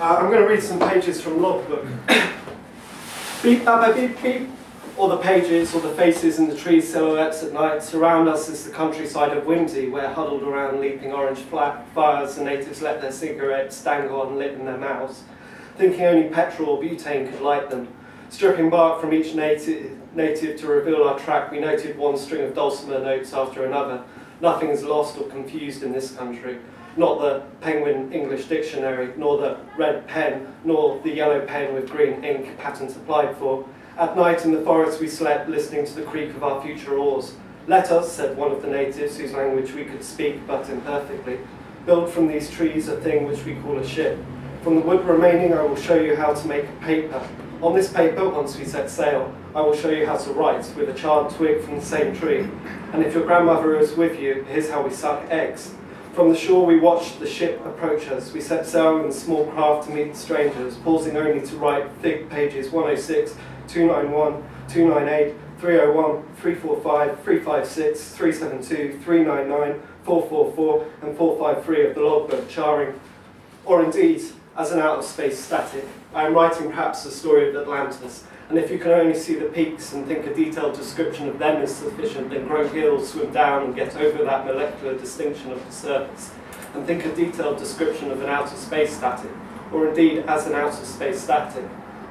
I'm going to read some pages from logbook. Beep, baba, beep, beep. All the pages, all the faces in the trees, silhouettes at night. Surround us is the countryside of Whimsy, where huddled around leaping orange fires, the natives let their cigarettes dangle unlit in their mouths, thinking only petrol or butane could light them. Stripping bark from each native to reveal our track, we noted one string of dulcimer notes after another. Nothing is lost or confused in this country. Not the Penguin English Dictionary, nor the red pen, nor the yellow pen with green ink patent applied for. At night in the forest we slept, listening to the creak of our future oars. Let us, said one of the natives, whose language we could speak but imperfectly, build from these trees a thing which we call a ship. From the wood remaining I will show you how to make a paper. On this paper, once we set sail, I will show you how to write with a charred twig from the same tree. And if your grandmother is with you, here's how we suck eggs. From the shore we watched the ship approach us. We set sail in the small craft to meet the strangers, pausing only to write thick pages 106, 291, 298, 301, 345, 356, 372, 399, 444 and 453 of the logbook charring. Or indeed, as an out-of-space static, I am writing perhaps the story of Atlantis, and if you can only see the peaks and think a detailed description of them is sufficient, then grow gills, swim down and get over that molecular distinction of the surface, and think a detailed description of an outer-space static, or indeed as an outer-space static.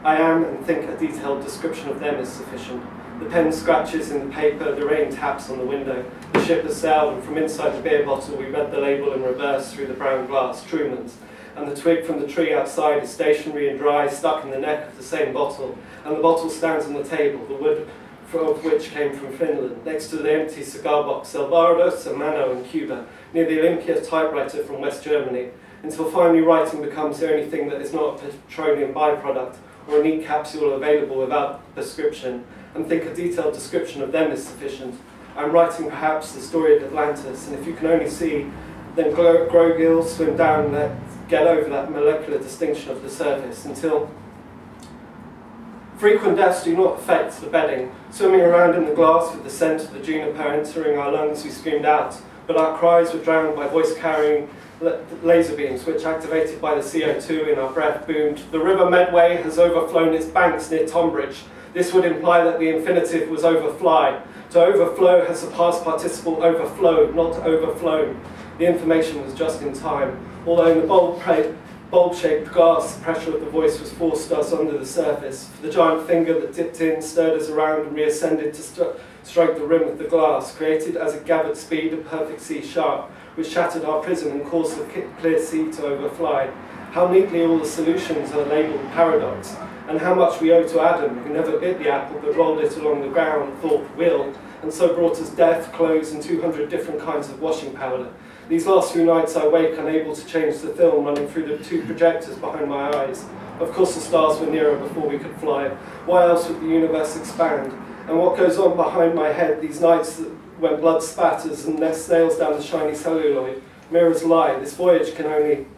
I am and think a detailed description of them is sufficient. The pen scratches in the paper, the rain taps on the window, the ship has sailed, and from inside the beer bottle we read the label in reverse through the brown glass, Truman's. And the twig from the tree outside is stationary and dry, stuck in the neck of the same bottle, and the bottle stands on the table, the wood of which came from Finland, next to the empty cigar box, El Bardos, a Mano in Cuba, near the Olympia typewriter from West Germany, until finally writing becomes the only thing that is not a petroleum byproduct, or a neat capsule available without prescription, and think a detailed description of them is sufficient. I'm writing perhaps the story of Atlantis, and if you can only see, then grow gills, swim down, and get over that molecular distinction of the surface until frequent deaths do not affect the bedding. Swimming around in the glass with the scent of the juniper entering our lungs, we screamed out, but our cries were drowned by voice-carrying laser beams, which, activated by the CO2 in our breath, boomed, "The River Medway has overflown its banks near Tonbridge." This would imply that the infinitive was overfly. To overflow has the past participle overflowed, not overflown. The information was just in time. Although in the bulb-shaped glass, the pressure of the voice was forced us under the surface. For the giant finger that dipped in, stirred us around and reascended to strike the rim of the glass, created as it gathered speed a perfect C sharp, which shattered our prism and caused the clear sea to overfly. How neatly all the solutions are labelled paradox, and how much we owe to Adam, who never bit the apple but rolled it along the ground, thought will, and so brought us death, clothes, and 200 different kinds of washing powder. These last few nights I wake unable to change the film running through the two projectors behind my eyes. Of course the stars were nearer before we could fly. Why else would the universe expand? And what goes on behind my head these nights when blood spatters and snails down the shiny celluloid? Mirrors lie. This voyage can only...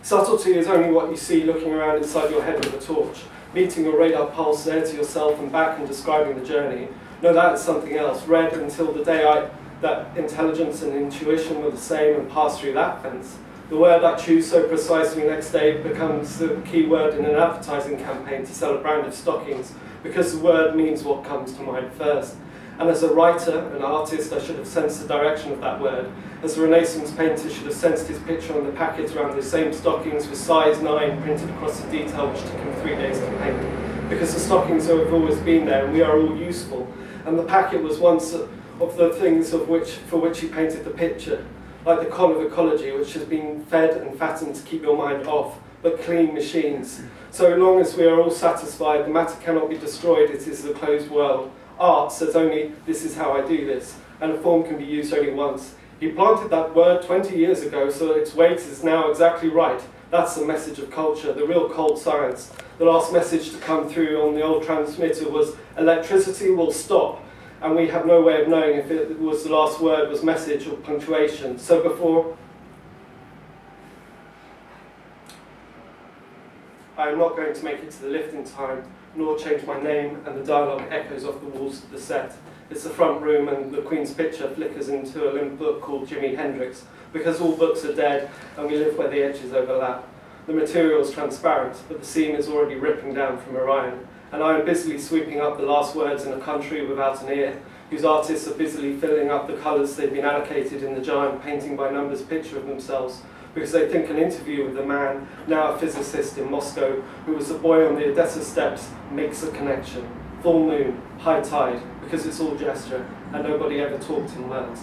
Subtlety is only what you see looking around inside your head with a torch, meeting your radar pulse there to yourself and back and describing the journey. No, that is something else. Read until the day that intelligence and intuition were the same and passed through that fence. The word I choose so precisely next day becomes the key word in an advertising campaign to sell a brand of stockings, because the word means what comes to mind first. And as a writer, an artist, I should have sensed the direction of that word. As a Renaissance painter should have sensed his picture on the packet around the same stockings with size 9 printed across the detail which took him 3 days to paint. Because the stockings have always been there and we are all useful. And the packet was once of the things for which he painted the picture, like the con of ecology, which has been fed and fattened to keep your mind off, but clean machines. So long as we are all satisfied, the matter cannot be destroyed, it is the closed world. Art says only, this is how I do this, and a form can be used only once. He planted that word 20 years ago, so its weight is now exactly right. That's the message of culture, the real cold science. The last message to come through on the old transmitter was, electricity will stop. And we have no way of knowing if it was the last word was message or punctuation. So before, I am not going to make it to the lift in time, nor change my name, and the dialogue echoes off the walls of the set. It's the front room and the Queen's picture flickers into a limp book called Jimi Hendrix, because all books are dead and we live where the edges overlap. The material is transparent, but the seam is already ripping down from Orion. And I am busily sweeping up the last words in a country without an ear, whose artists are busily filling up the colours they've been allocated in the giant painting-by-numbers picture of themselves, because they think an interview with the man, now a physicist in Moscow, who was a boy on the Odessa steppes, makes a connection. Full moon, high tide, because it's all gesture, and nobody ever talked in words.